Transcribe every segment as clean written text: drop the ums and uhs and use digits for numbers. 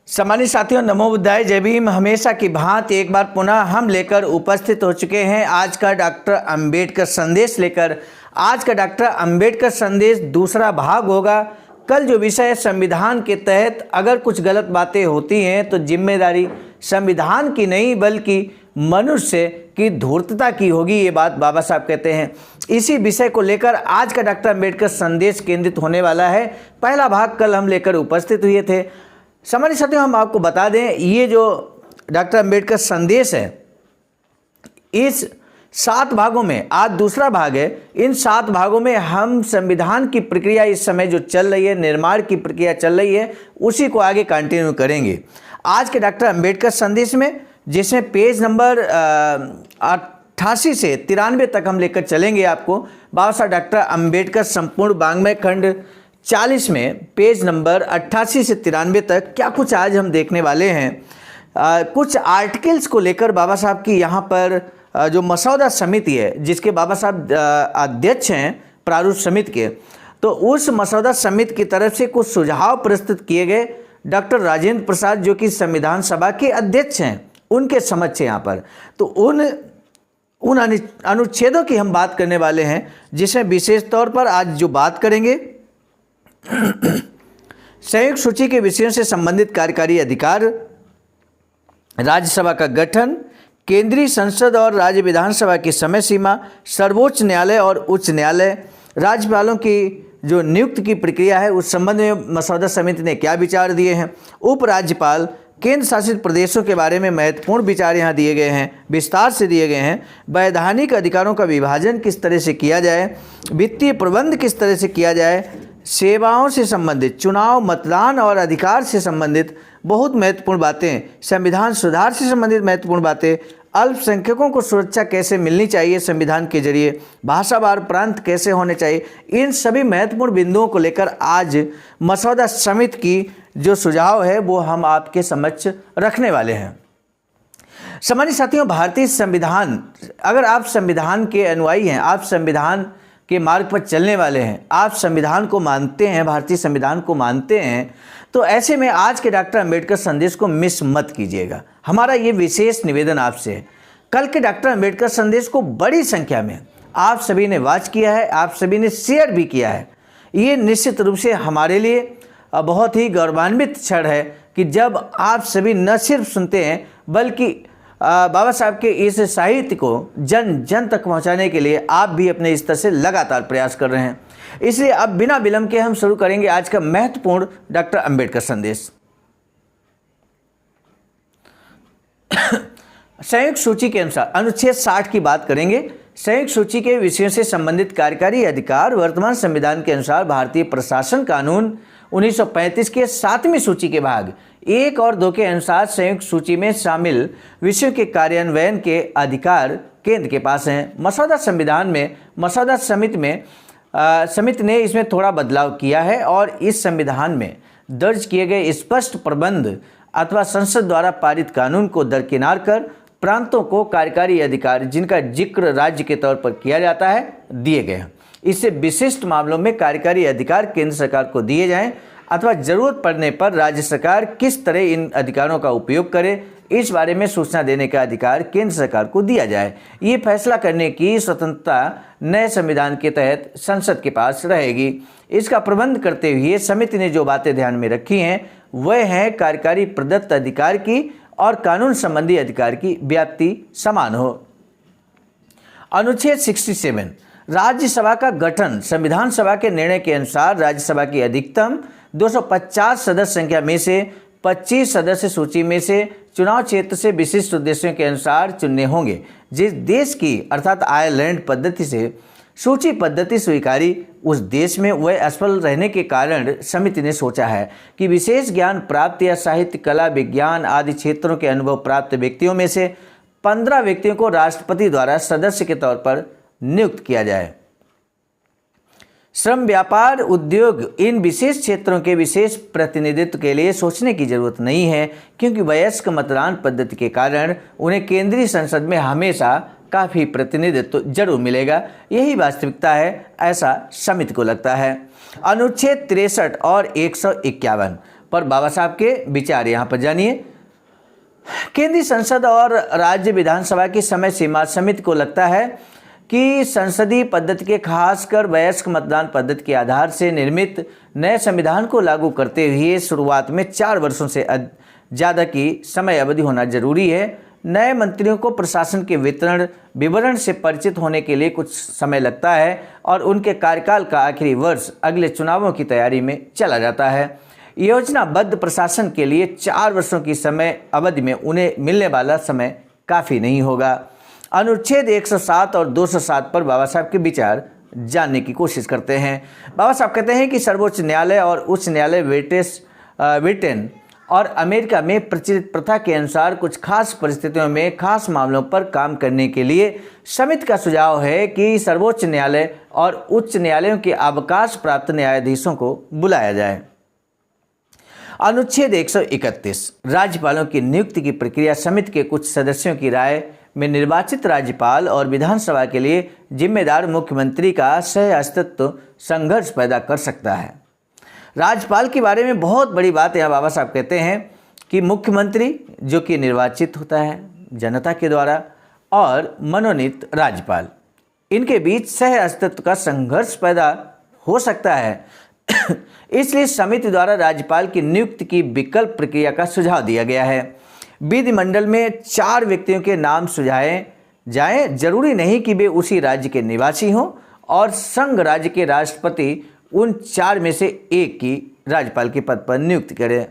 सम्मानित साथियों, नमो बुद्धाय, जय भीम। हमेशा की भांति एक बार पुनः हम लेकर उपस्थित हो चुके हैं आज का डॉक्टर अंबेडकर संदेश लेकर। आज का डॉक्टर अंबेडकर संदेश दूसरा भाग होगा। कल जो विषय संविधान के तहत अगर कुछ गलत बातें होती हैं तो जिम्मेदारी संविधान की नहीं बल्कि मनुष्य की धूर्तता की होगी, ये बात बाबा साहब कहते हैं। इसी विषय को लेकर आज का डॉक्टर अंबेडकर संदेश केंद्रित होने वाला है। पहला भाग कल हम लेकर उपस्थित हुए थे। सम्मानित साथियों, हम आपको बता दें, ये जो डॉक्टर अंबेडकर संदेश है इस 7 भागों में आज दूसरा भाग है। इन 7 भागों में हम संविधान की प्रक्रिया इस समय जो चल रही है, निर्माण की प्रक्रिया चल रही है, उसी को आगे कंटिन्यू करेंगे आज के डॉक्टर अंबेडकर संदेश में, जिसमें पेज नंबर 88 से 93 तक हम लेकर चलेंगे आपको। बाबा साहब डॉक्टर अंबेडकर संपूर्ण वाङ्मय खंड 40 में पेज नंबर 88 से 93 तक क्या कुछ आज हम देखने वाले हैं। कुछ आर्टिकल्स को लेकर बाबा साहब की यहाँ पर जो मसौदा समिति है, जिसके बाबा साहब अध्यक्ष हैं प्रारूप समिति के, तो उस मसौदा समिति की तरफ से कुछ सुझाव प्रस्तुत किए गए। डॉक्टर राजेंद्र प्रसाद जो कि संविधान सभा के अध्यक्ष हैं, उनके समक्ष यहाँ पर तो उन अनुच्छेदों की हम बात करने वाले हैं, जिसमें विशेष तौर पर आज जो बात करेंगे संयुक्त सूची के विषयों से संबंधित कार्यकारी अधिकार, राज्यसभा का गठन, केंद्रीय संसद और राज्य विधानसभा की समय सीमा, सर्वोच्च न्यायालय और उच्च न्यायालय, राज्यपालों की जो नियुक्ति की प्रक्रिया है उस संबंध में मसौदा समिति ने क्या विचार दिए हैं, उपराज्यपाल, केंद्र शासित प्रदेशों के बारे में महत्वपूर्ण विचार यहाँ दिए गए हैं, विस्तार से दिए गए हैं। वैधानिक अधिकारों का विभाजन किस तरह से किया जाए, वित्तीय प्रबंध किस तरह से किया जाए, सेवाओं से संबंधित, चुनाव, मतदान और अधिकार से संबंधित बहुत महत्वपूर्ण बातें, संविधान सुधार से संबंधित महत्वपूर्ण बातें, अल्पसंख्यकों को सुरक्षा कैसे मिलनी चाहिए संविधान के जरिए, भाषावार प्रांत कैसे होने चाहिए, इन सभी महत्वपूर्ण बिंदुओं को लेकर आज मसौदा समिति की जो सुझाव है वो हम आपके समक्ष रखने वाले हैं। सम्मानित साथियों, भारतीय संविधान, अगर आप संविधान के अनुयायी हैं, आप संविधान के मार्ग पर चलने वाले हैं, आप संविधान को मानते हैं, भारतीय संविधान को मानते हैं, तो ऐसे में आज के डॉक्टर अंबेडकर संदेश को मिस मत कीजिएगा। हमारा ये विशेष निवेदन आपसे है। कल के डॉक्टर अंबेडकर संदेश को बड़ी संख्या में आप सभी ने वॉच किया है, आप सभी ने शेयर भी किया है। ये निश्चित रूप से हमारे लिए बहुत ही गौरवान्वित क्षण है कि जब आप सभी न सिर्फ सुनते हैं बल्कि बाबा साहब के इस साहित्य को जन जन तक पहुंचाने के लिए आप भी अपने स्तर से लगातार प्रयास कर रहे हैं। इसलिए अब बिना विलंब के हम शुरू करेंगे आज का महत्वपूर्ण डॉक्टर अंबेडकर संदेश। संयुक्त सूची के अनुसार अनुच्छेद 60 की बात करेंगे। संयुक्त सूची के विषयों से संबंधित कार्यकारी अधिकार वर्तमान संविधान के अनुसार भारतीय प्रशासन कानून 1935 के 7वीं सूची के भाग 1 और 2 के अनुसार संयुक्त सूची में शामिल विषयों के कार्यान्वयन के अधिकार केंद्र के पास हैं। मसौदा संविधान में मसौदा समिति ने इसमें थोड़ा बदलाव किया है और इस संविधान में दर्ज किए गए स्पष्ट प्रबंध अथवा संसद द्वारा पारित कानून को दरकिनार कर प्रांतों को कार्यकारी अधिकार, जिनका जिक्र राज्य के तौर पर किया जाता है, दिए गए हैं। इससे विशिष्ट मामलों में कार्यकारी अधिकार केंद्र सरकार को दिए जाएं अथवा जरूरत पड़ने पर राज्य सरकार किस तरह इन अधिकारों का उपयोग करे, इस बारे में सूचना देने का अधिकार केंद्र सरकार को दिया जाए। ये फैसला करने की स्वतंत्रता नए संविधान के तहत संसद के पास रहेगी। इसका प्रबंध करते हुए समिति ने जो बातें ध्यान में रखी हैं वह है कार्यकारी प्रदत्त अधिकार की और कानून संबंधी अधिकार की व्याप्ति समान हो। अनुच्छेद 67 राज्यसभा का गठन। संविधान सभा के निर्णय के अनुसार राज्यसभा की अधिकतम 250 सदस्य संख्या में से 25 सदस्य सूची में से चुनाव क्षेत्र से विशिष्ट उद्देश्यों के अनुसार चुनने होंगे। जिस देश की अर्थात आयरलैंड पद्धति से सूची पद्धति स्वीकारी, उस देश में वह असफल रहने के कारण समिति ने सोचा है कि विशेष ज्ञान प्राप्त या साहित्य, कला, विज्ञान आदि क्षेत्रों के अनुभव प्राप्त व्यक्तियों में से 15 व्यक्तियों को राष्ट्रपति द्वारा सदस्य के तौर पर नियुक्त किया जाए। श्रम, व्यापार, उद्योग, इन विशेष क्षेत्रों के विशेष प्रतिनिधित्व के लिए सोचने की जरूरत नहीं है, क्योंकि वयस्क मतदान पद्धति के कारण उन्हें केंद्रीय संसद में हमेशा काफ़ी प्रतिनिधित्व जरूर मिलेगा। यही वास्तविकता है, ऐसा समिति को लगता है। अनुच्छेद 63 और 151 पर बाबा साहब के विचार यहाँ पर जानिए। केंद्रीय संसद और राज्य विधानसभा की समय सीमा समिति को लगता है कि संसदीय पद्धति के खासकर वयस्क मतदान पद्धति के आधार से निर्मित नए संविधान को लागू करते हुए शुरुआत में 4 वर्षों से ज़्यादा की समय अवधि होना जरूरी है। नए मंत्रियों को प्रशासन के विवरण से परिचित होने के लिए कुछ समय लगता है और उनके कार्यकाल का आखिरी वर्ष अगले चुनावों की तैयारी में चला जाता है। योजनाबद्ध प्रशासन के लिए 4 वर्षों की समय अवधि में उन्हें मिलने वाला समय काफ़ी नहीं होगा। अनुच्छेद 107 और 207 पर बाबा साहब के विचार जानने की कोशिश करते हैं। बाबा साहब कहते हैं कि सर्वोच्च न्यायालय और उच्च न्यायालय ब्रिटेन और अमेरिका में प्रचलित प्रथा के अनुसार कुछ खास परिस्थितियों में खास मामलों पर काम करने के लिए समिति का सुझाव है कि सर्वोच्च न्यायालय और उच्च न्यायालयों के अवकाश प्राप्त न्यायाधीशों को बुलाया जाए। अनुच्छेद 131 राज्यपालों की नियुक्ति की प्रक्रिया समिति के कुछ सदस्यों की राय में निर्वाचित राज्यपाल और विधानसभा के लिए जिम्मेदार मुख्यमंत्री का सह अस्तित्व संघर्ष पैदा कर सकता है। राज्यपाल के बारे में बहुत बड़ी बात यहाँ बाबा साहब कहते हैं कि मुख्यमंत्री जो कि निर्वाचित होता है जनता के द्वारा और मनोनीत राज्यपाल, इनके बीच सह अस्तित्व का संघर्ष पैदा हो सकता है। इसलिए समिति द्वारा राज्यपाल की नियुक्ति की विकल्प प्रक्रिया का सुझाव दिया गया है। विधिमंडल में 4 व्यक्तियों के नाम सुझाए जाएं। जरूरी नहीं कि वे उसी राज्य के निवासी हों और संघ राज्य के राष्ट्रपति उन 4 में से एक की राज्यपाल के पद पर नियुक्ति करें।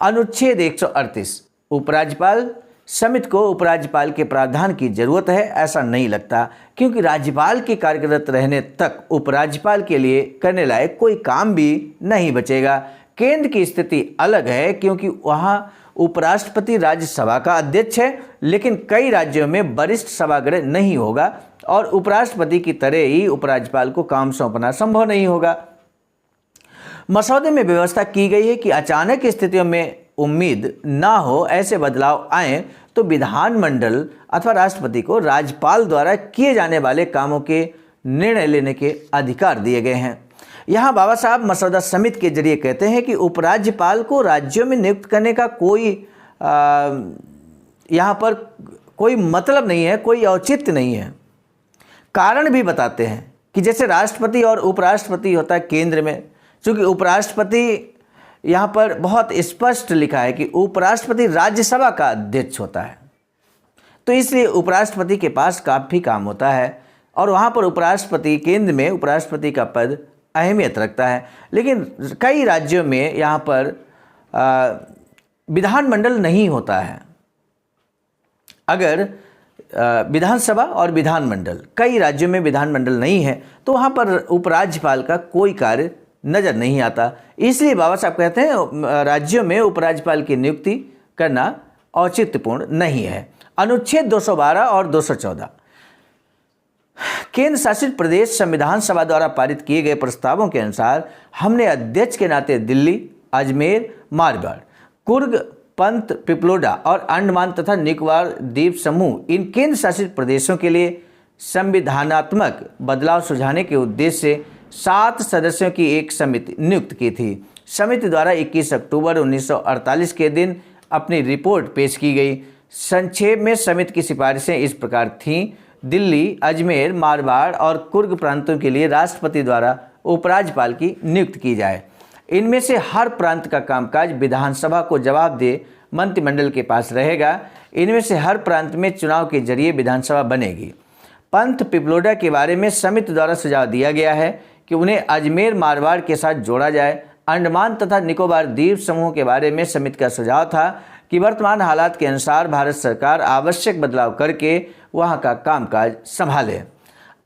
अनुच्छेद 138 उपराज्यपाल समिति को उपराज्यपाल के प्रावधान की जरूरत है ऐसा नहीं लगता, क्योंकि राज्यपाल के कार्यरत रहने तक उपराज्यपाल के लिए करने लायक कोई काम भी नहीं बचेगा। केंद्र की स्थिति अलग है, क्योंकि वहाँ उपराष्ट्रपति राज्यसभा का अध्यक्ष है, लेकिन कई राज्यों में वरिष्ठ सभागृह नहीं होगा और उपराष्ट्रपति की तरह ही उपराज्यपाल को काम सौंपना संभव नहीं होगा। मसौदे में व्यवस्था की गई है कि अचानक स्थितियों में उम्मीद ना हो ऐसे बदलाव आए तो विधानमंडल अथवा राष्ट्रपति को राज्यपाल द्वारा किए जाने वाले कामों के निर्णय लेने के अधिकार दिए गए हैं। यहाँ बाबा साहब मसौदा समिति के जरिए कहते हैं कि उपराज्यपाल को राज्यों में नियुक्त करने का कोई यहाँ पर कोई मतलब नहीं है, कोई औचित्य नहीं है। कारण भी बताते हैं कि जैसे राष्ट्रपति और उपराष्ट्रपति होता है केंद्र में, क्योंकि उपराष्ट्रपति यहाँ पर बहुत स्पष्ट लिखा है कि उपराष्ट्रपति राज्यसभा का अध्यक्ष होता है, तो इसलिए उपराष्ट्रपति के पास काफ़ी काम होता है और वहाँ पर उपराष्ट्रपति केंद्र में उपराष्ट्रपति का पद अहमियत रखता है। लेकिन कई राज्यों में यहाँ पर विधानमंडल नहीं होता है। अगर विधानसभा और विधानमंडल, कई राज्यों में विधानमंडल नहीं है, तो वहाँ पर उपराज्यपाल का कोई कार्य नज़र नहीं आता। इसलिए बाबा साहब कहते हैं राज्यों में उपराज्यपाल की नियुक्ति करना औचित्यपूर्ण नहीं है। अनुच्छेद 212 और 214 केंद्र शासित प्रदेश संविधान सभा द्वारा पारित किए गए प्रस्तावों के अनुसार हमने अध्यक्ष के नाते दिल्ली, अजमेर, मारवाड़, कुर्ग, पंत, पिपलोडा और अंडमान तथा निकोबार द्वीप समूह इन केंद्र शासित प्रदेशों के लिए संविधानात्मक बदलाव सुझाने के उद्देश्य से 7 सदस्यों की एक समिति नियुक्त की थी। समिति द्वारा 21 अक्टूबर 1948 के दिन अपनी रिपोर्ट पेश की गई। संक्षेप में समिति की सिफारिशें इस प्रकार थीं: दिल्ली, अजमेर, मारवाड़ और कुर्ग प्रांतों के लिए राष्ट्रपति द्वारा उपराज्यपाल की नियुक्ति की जाए। इनमें से हर प्रांत का कामकाज विधानसभा को जवाबदेह मंत्रिमंडल के पास रहेगा। इनमें से हर प्रांत में चुनाव के जरिए विधानसभा बनेगी। पंत, पिपलोडा के बारे में समिति द्वारा सुझाव दिया गया है कि उन्हें अजमेर, मारवाड़ के साथ जोड़ा जाए। अंडमान तथा निकोबार द्वीप समूह के बारे में समिति का सुझाव था कि वर्तमान हालात के अनुसार भारत सरकार आवश्यक बदलाव करके वहां का कामकाज संभाले।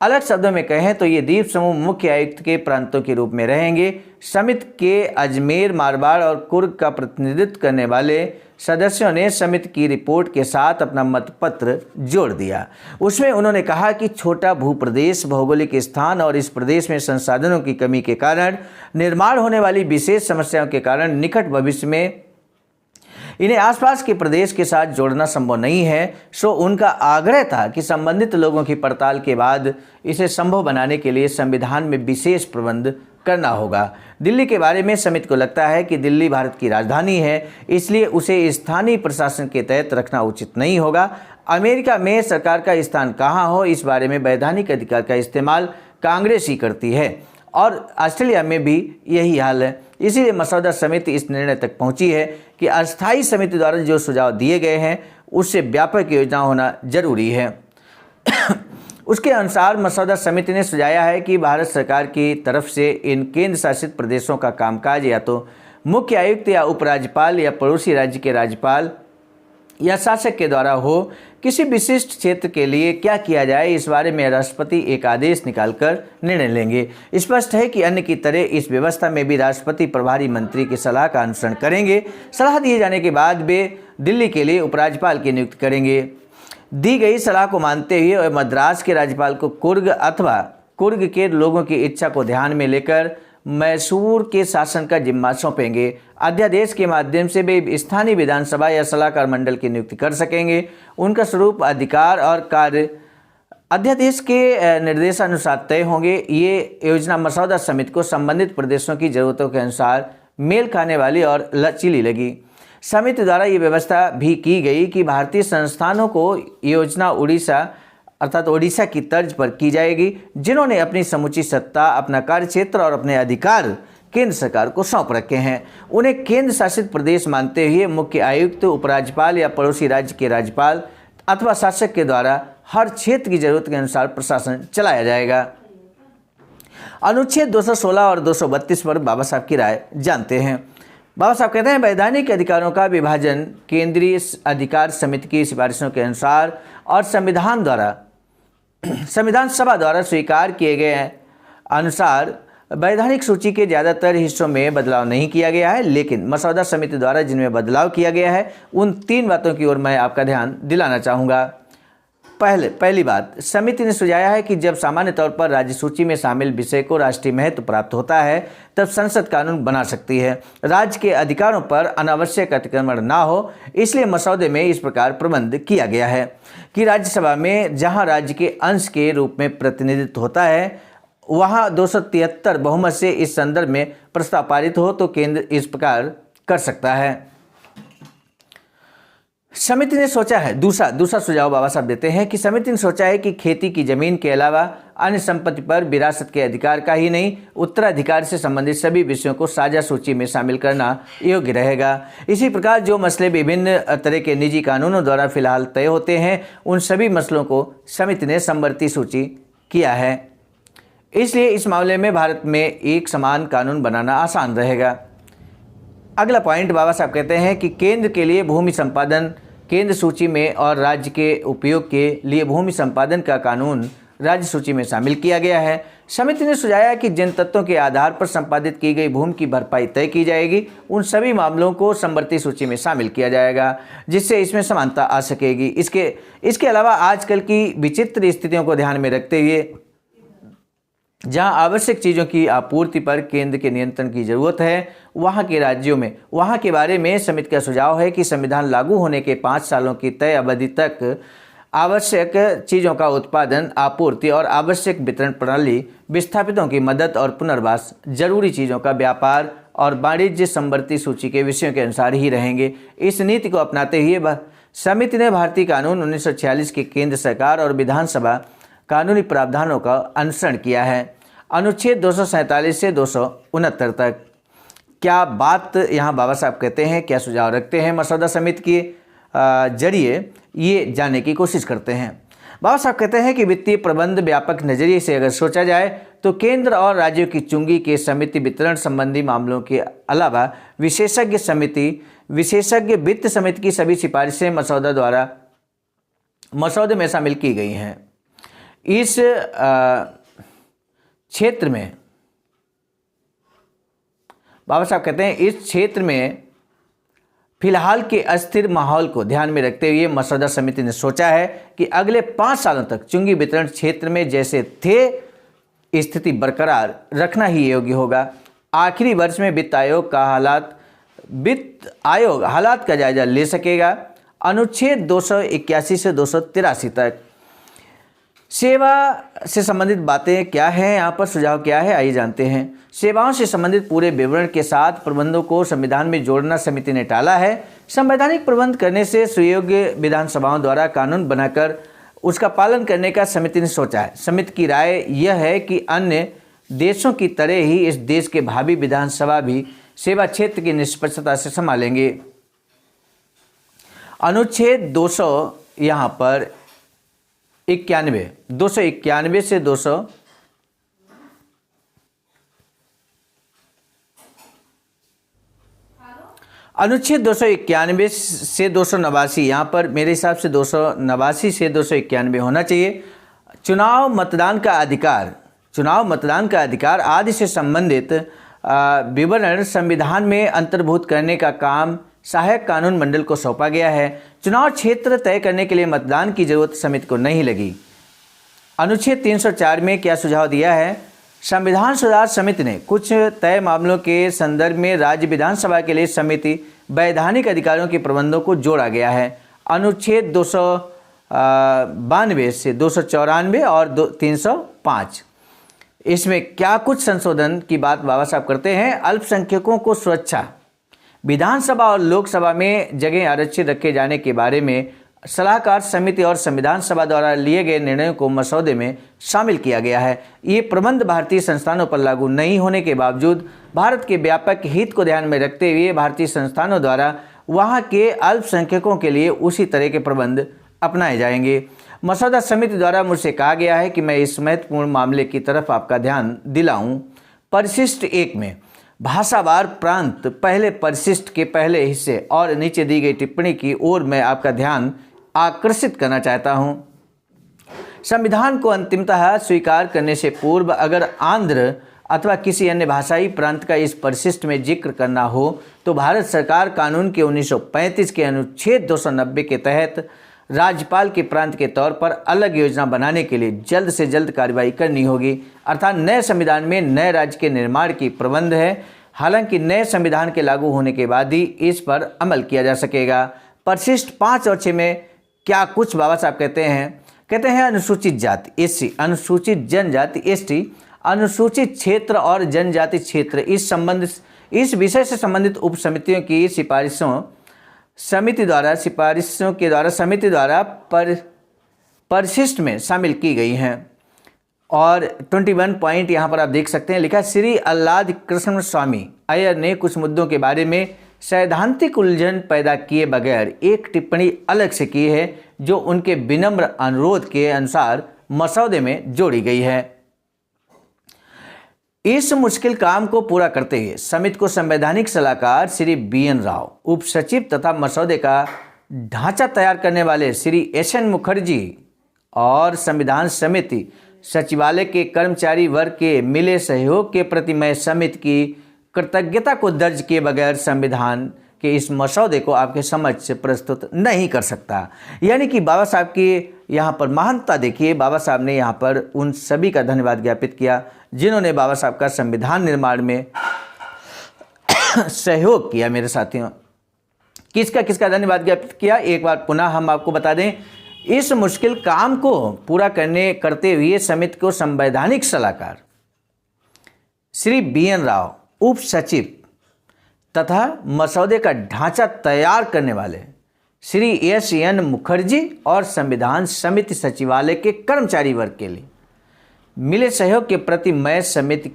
अलग शब्दों में कहें तो ये द्वीप समूह मुख्य आयुक्त के प्रांतों के रूप में रहेंगे। समिति के अजमेर, मारवाड़ और कुर्ग का प्रतिनिधित्व करने वाले सदस्यों ने समिति की रिपोर्ट के साथ अपना मतपत्र जोड़ दिया। उसमें उन्होंने कहा कि छोटा भूप्रदेश, भौगोलिक स्थान और इस प्रदेश में संसाधनों की कमी के कारण निर्माण होने वाली विशेष समस्याओं के कारण निकट भविष्य में इन्हें आसपास के प्रदेश के साथ जोड़ना संभव नहीं है। सो उनका आग्रह था कि संबंधित लोगों की पड़ताल के बाद इसे संभव बनाने के लिए संविधान में विशेष प्रबंध करना होगा। दिल्ली के बारे में समिति को लगता है कि दिल्ली भारत की राजधानी है, इसलिए उसे स्थानीय प्रशासन के तहत रखना उचित नहीं होगा। अमेरिका में सरकार का स्थान कहाँ हो, इस बारे में वैधानिक अधिकार का इस्तेमाल कांग्रेस ही करती है और ऑस्ट्रेलिया में भी यही हाल है। इसीलिए मसौदा समिति इस निर्णय तक पहुंची है कि अस्थायी समिति द्वारा जो सुझाव दिए गए हैं उससे व्यापक योजना होना जरूरी है। उसके अनुसार मसौदा समिति ने सुझाया है कि भारत सरकार की तरफ से इन केंद्र शासित प्रदेशों का कामकाज या तो मुख्य आयुक्त या उपराज्यपाल या पड़ोसी राज्य के राज्यपाल या शासक के द्वारा हो। किसी विशिष्ट क्षेत्र के लिए क्या किया जाए, इस बारे में राष्ट्रपति एक आदेश निकालकर निर्णय लेंगे। स्पष्ट है कि अन्य की तरह इस व्यवस्था में भी राष्ट्रपति प्रभारी मंत्री की सलाह का अनुसरण करेंगे। सलाह दिए जाने के बाद वे दिल्ली के लिए उपराज्यपाल की नियुक्ति करेंगे। दी गई सलाह को मानते हुए और मद्रास के राज्यपाल को कुर्ग अथवा कुर्ग के लोगों की इच्छा को ध्यान में लेकर मैसूर के शासन का जिम्मा सौंपेंगे। अध्यादेश के माध्यम से वे स्थानीय विधानसभा या सलाहकार मंडल की नियुक्ति कर सकेंगे। उनका स्वरूप, अधिकार और कार्य अध्यादेश के निर्देशानुसार तय होंगे। ये योजना मसौदा समिति को संबंधित प्रदेशों की जरूरतों के अनुसार मेल खाने वाली और लचीली लगी। समिति द्वारा ये व्यवस्था भी की गई कि भारतीय संस्थानों को योजना उड़ीसा अर्थात ओडिशा की तर्ज पर की जाएगी, जिन्होंने अपनी समुची सत्ता, अपना कार्यक्षेत्र और अपने अधिकार केंद्र सरकार को सौंप रखे हैं। उन्हें केंद्र शासित प्रदेश मानते हुए मुख्य आयुक्त, उपराज्यपाल या पड़ोसी राज्य के राज्यपाल अथवा शासक के द्वारा हर क्षेत्र की जरूरत के अनुसार प्रशासन चलाया जाएगा। अनुच्छेद 216 और 232 पर बाबा साहब की राय जानते हैं। बाबा साहब कहते हैं, वैधानिक अधिकारों का विभाजन केंद्रीय अधिकार समिति की सिफारिशों के अनुसार और संविधान सभा द्वारा स्वीकार किए गए अनुसार वैधानिक सूची के ज़्यादातर हिस्सों में बदलाव नहीं किया गया है, लेकिन मसौदा समिति द्वारा जिनमें बदलाव किया गया है उन 3 बातों की ओर मैं आपका ध्यान दिलाना चाहूँगा। पहली बात, समिति ने सुझाया है कि जब सामान्य तौर पर राज्य सूची में शामिल विषय को राष्ट्रीय महत्व प्राप्त होता है तब संसद कानून बना सकती है। राज्य के अधिकारों पर अनावश्यक अतिक्रमण ना हो, इसलिए मसौदे में इस प्रकार प्रबंध किया गया है कि राज्यसभा में जहां राज्य के अंश के रूप में प्रतिनिधित्व होता है वहां 273 बहुमत से इस संदर्भ में प्रस्ताव पारित हो तो केंद्र इस प्रकार कर सकता है। समिति ने सोचा है, दूसरा सुझाव बाबा साहब देते हैं कि समिति ने सोचा है कि खेती की जमीन के अलावा अन्य संपत्ति पर विरासत के अधिकार का ही नहीं, उत्तराधिकार से संबंधित सभी विषयों को साझा सूची में शामिल करना योग्य रहेगा। इसी प्रकार जो मसले विभिन्न तरह के निजी कानूनों द्वारा फिलहाल तय होते हैं उन सभी मसलों को समिति ने समवर्ती सूची किया है। इसलिए इस मामले में भारत में एक समान कानून बनाना आसान रहेगा। अगला पॉइंट, बाबा साहब कहते हैं कि केंद्र के लिए भूमि संपादन केंद्र सूची में और राज्य के उपयोग के लिए भूमि संपादन का कानून राज्य सूची में शामिल किया गया है। समिति ने सुझाया कि जिन तत्वों के आधार पर संपादित की गई भूमि की भरपाई तय की जाएगी उन सभी मामलों को समवर्ती सूची में शामिल किया जाएगा, जिससे इसमें समानता आ सकेगी। इसके अलावा आजकल की विचित्र स्थितियों को ध्यान में रखते हुए जहां आवश्यक चीज़ों की आपूर्ति पर केंद्र के नियंत्रण की जरूरत है वहां के राज्यों में वहां के बारे में समिति का सुझाव है कि संविधान लागू होने के 5 सालों की तय अवधि तक आवश्यक चीज़ों का उत्पादन, आपूर्ति और आवश्यक वितरण प्रणाली, विस्थापितों की मदद और पुनर्वास, जरूरी चीज़ों का व्यापार और वाणिज्य समवर्ती सूची के विषयों के अनुसार ही रहेंगे। इस नीति को अपनाते हुए समिति ने भारतीय कानून 1946 के केंद्र सरकार और विधानसभा कानूनी प्रावधानों का अनुसरण किया है। अनुच्छेद 247 से 269 तक क्या बात यहाँ बाबा साहब कहते हैं, क्या सुझाव रखते हैं मसौदा समिति के जरिए, ये जानने की कोशिश करते हैं। बाबा साहब कहते हैं कि वित्तीय प्रबंध व्यापक नज़रिए से अगर सोचा जाए तो केंद्र और राज्यों की चुंगी के समिति वितरण संबंधी मामलों के अलावा विशेषज्ञ वित्त समिति की सभी सिफारिशें मसौदे में शामिल की गई हैं। इस क्षेत्र में बाबा साहब कहते हैं इस क्षेत्र में फिलहाल के अस्थिर माहौल को ध्यान में रखते हुए मसौदा समिति ने सोचा है कि अगले 5 सालों तक चुंगी वितरण क्षेत्र में जैसे थे स्थिति बरकरार रखना ही योग्य होगा। आखिरी वर्ष में वित्त आयोग हालात का जायजा ले सकेगा। अनुच्छेद 281 से 283 तक सेवा से संबंधित बातें क्या है, यहाँ पर सुझाव क्या है, आइए जानते हैं। सेवाओं से संबंधित पूरे विवरण के साथ प्रबंधों को संविधान में जोड़ना समिति ने टाला है। संवैधानिक प्रबंध करने से सुयोग्य विधानसभाओं द्वारा कानून बनाकर उसका पालन करने का समिति ने सोचा है। समिति की राय यह है कि अन्य देशों की तरह ही इस देश के भावी विधानसभा भी सेवा क्षेत्र की निष्पक्षता से संभालेंगे। अनुच्छेद 200 यहाँ पर 291 से 200 अनुच्छेद 291 से 289, यहाँ पर मेरे हिसाब से 289 से 291 होना चाहिए। चुनाव मतदान का अधिकार आदि से संबंधित विवरण संविधान में अंतर्भूत करने का काम सहायक कानून मंडल को सौंपा गया है। चुनाव क्षेत्र तय करने के लिए मतदान की जरूरत समिति को नहीं लगी। अनुच्छेद 304 में क्या सुझाव दिया है? संविधान सुधार समिति ने कुछ तय मामलों के संदर्भ में राज्य विधानसभा के लिए समिति वैधानिक अधिकारों के प्रबंधों को जोड़ा गया है। अनुच्छेद 292 से 294 और 305, इसमें क्या कुछ संशोधन की बात बाबा साहब करते हैं। अल्पसंख्यकों को सुरक्षा, विधानसभा और लोकसभा में जगह आरक्षित रखे जाने के बारे में सलाहकार समिति और संविधान सभा द्वारा लिए गए निर्णयों को मसौदे में शामिल किया गया है। ये प्रबंध भारतीय संस्थानों पर लागू नहीं होने के बावजूद भारत के व्यापक हित को ध्यान में रखते हुए भारतीय संस्थानों द्वारा वहाँ के अल्पसंख्यकों के लिए उसी तरह के प्रबंध अपनाए जाएंगे। मसौदा समिति द्वारा मुझसे कहा गया है कि मैं इस महत्वपूर्ण मामले की तरफ आपका ध्यान दिलाऊं। परिशिष्ट 1 में भाषावार प्रांत पहले परिशिष्ट के पहले हिस्से और नीचे दी गई टिप्पणी की ओर मैं आपका ध्यान आकर्षित करना चाहता हूं। संविधान को अंतिमतः स्वीकार करने से पूर्व अगर आंध्र अथवा किसी अन्य भाषाई प्रांत का इस परिशिष्ट में जिक्र करना हो तो भारत सरकार कानून के 1935 के अनुच्छेद 290 के तहत राज्यपाल के प्रांत के तौर पर अलग योजना बनाने के लिए जल्द से जल्द कार्रवाई करनी होगी। अर्थात नए संविधान में नए राज्य के निर्माण की प्रबंध है। हालांकि नए संविधान के लागू होने के बाद ही इस पर अमल किया जा सकेगा। परिशिष्ट 5 और 6 में क्या कुछ बाबा साहब कहते हैं अनुसूचित जाति SC, अनुसूचित जनजाति ST, अनुसूचित क्षेत्र और जनजाति क्षेत्र इस विषय से संबंधित उप समितियों की समिति द्वारा परिशिष्ट में शामिल की गई हैं। और 21 पॉइंट यहाँ पर आप देख सकते हैं, लिखा श्री अल्लाद कृष्ण स्वामी अय्यर ने कुछ मुद्दों के बारे में सैद्धांतिक उलझन पैदा किए बगैर एक टिप्पणी अलग से की है जो उनके विनम्र अनुरोध के अनुसार मसौदे में जोड़ी गई है। इस मुश्किल काम को पूरा करते हुए समिति को संवैधानिक सलाहकार श्री BN राव, उप सचिव तथा मसौदे का ढांचा तैयार करने वाले श्री SN मुखर्जी और संविधान समिति सचिवालय के कर्मचारी वर्ग के मिले सहयोग के प्रति मैं समिति की कृतज्ञता को दर्ज किए बगैर संविधान के इस मसौदे को आपके समक्ष प्रस्तुत नहीं कर सकता। यानी कि बाबा साहब की यहाँ पर महानता देखिए। बाबा साहब ने यहाँ पर उन सभी का धन्यवाद ज्ञापित किया जिन्होंने बाबा साहब का संविधान निर्माण में सहयोग किया। मेरे साथियों, किसका धन्यवाद ज्ञापित किया, एक बार पुनः हम आपको बता दें। इस मुश्किल काम को पूरा करते हुए समिति को संवैधानिक सलाहकार श्री BN राव, उप सचिव तथा मसौदे का ढांचा तैयार करने वाले श्री SN मुखर्जी और संविधान समिति सचिवालय के कर्मचारी वर्ग के लिए मिले सहयोग के प्रति मैं समिति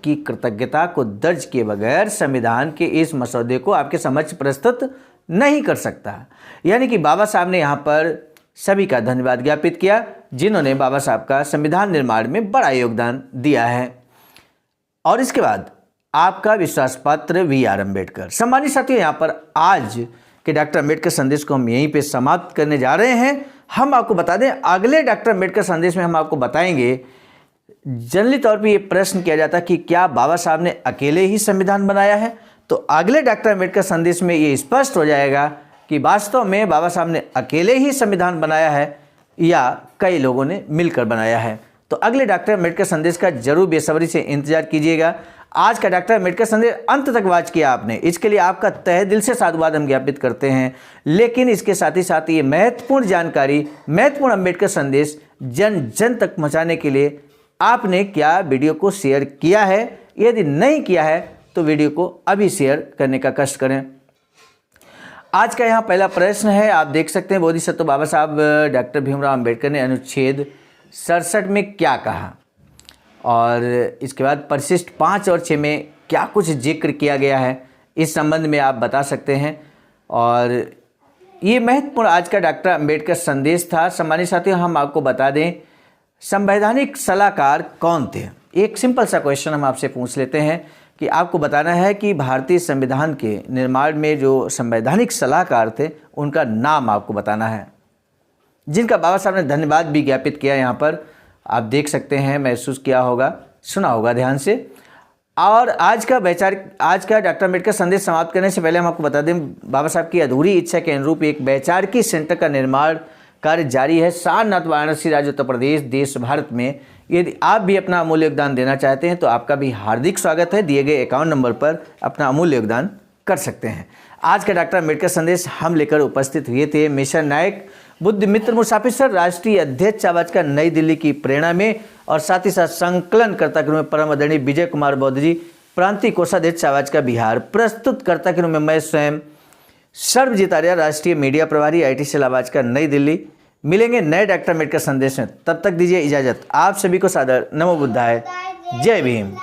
की कृतज्ञता को दर्ज किए बगैर संविधान के इस मसौदे को आपके समक्ष प्रस्तुत नहीं कर सकता। यानी कि बाबा साहब ने यहाँ पर सभी का धन्यवाद ज्ञापित किया जिन्होंने बाबा साहब का संविधान निर्माण में बड़ा योगदान दिया है। और इसके बाद आपका विश्वास पात्र VR अम्बेडकर। सम्मानित साथियों, यहाँ पर आज के डॉक्टर अम्बेडकर संदेश को हम यहीं पे समाप्त करने जा रहे हैं। हम आपको बता दें, अगले डॉक्टर अम्बेडकर संदेश में हम आपको बताएंगे, जनरली तौर पे ये प्रश्न किया जाता है कि क्या बाबा साहब ने अकेले ही संविधान बनाया है। तो अगले डॉक्टर अम्बेडकर संदेश में ये स्पष्ट हो जाएगा कि वास्तव में बाबा साहब ने अकेले ही संविधान बनाया है या कई लोगों ने मिलकर बनाया है। तो अगले डॉक्टर अम्बेडकर संदेश का जरूर बेसब्री से इंतजार कीजिएगा। आज का डॉक्टर अम्बेडकर संदेश अंत तक वॉच किया आपने, इसके लिए आपका तहे दिल से साधुवाद हम ज्ञापित करते हैं। लेकिन इसके साथ ही ये महत्वपूर्ण जानकारी, महत्वपूर्ण अम्बेडकर संदेश जन जन तक पहुंचाने के लिए आपने क्या वीडियो को शेयर किया है? यदि नहीं किया है तो वीडियो को अभी शेयर करने का कष्ट करें। आज का यहाँ पहला प्रश्न है, आप देख सकते हैं बोधिसत्व बाबा साहब डॉक्टर भीमराव अंबेडकर ने अनुच्छेद 67 में क्या कहा, और इसके बाद परिशिष्ट 5 और 6 में क्या कुछ जिक्र किया गया है, इस संबंध में आप बता सकते हैं। और ये महत्वपूर्ण आज का डॉक्टर अंबेडकर संदेश था। सम्मानित साथियों, हम आपको बता दें संवैधानिक सलाहकार कौन थे। एक सिंपल सा क्वेश्चन हम आपसे पूछ लेते हैं कि आपको बताना है कि भारतीय संविधान के निर्माण में जो संवैधानिक सलाहकार थे उनका नाम आपको बताना है, जिनका बाबा साहब ने धन्यवाद भी ज्ञापित किया। यहाँ पर आप देख सकते हैं, महसूस किया होगा, सुना होगा ध्यान से। और आज का डॉक्टर अम्बेडकर संदेश समाप्त करने से पहले हम आपको बता दें बाबा साहब की अधूरी इच्छा के अनुरूप एक वैचारिकी सेंटर का निर्माण कार्य जारी है सारनाथ, वाराणसी, राज्य उत्तर प्रदेश, देश भारत में। यदि आप भी अपना अमूल्य योगदान देना चाहते हैं तो आपका भी हार्दिक स्वागत है। दिए गए अकाउंट नंबर पर अपना अमूल्य योगदान कर सकते हैं। आज का डॉक्टर अम्बेडकर संदेश हम लेकर उपस्थित हुए थे मिशन नायक बुद्ध मित्र मुसाफिर सर, राष्ट्रीय अध्यक्ष आवाज का नई दिल्ली की प्रेरणा में, और साथ ही साथ संकलनकर्ता के रूप में परम आदरणीय विजय कुमार बौद्ध जी, प्रांतीय कोषाध्यक्ष आवाज का बिहार, प्रस्तुतकर्ता के रूप में मैं स्वयं सर्वजीत आर्य, राष्ट्रीय मीडिया प्रभारी, IT सेल आवाज का नई दिल्ली। मिलेंगे नए डॉक्टर अम्बेडकर संदेश में, तब तक दीजिए इजाजत। आप सभी को सादर नमो बुद्धाय, जय भीम।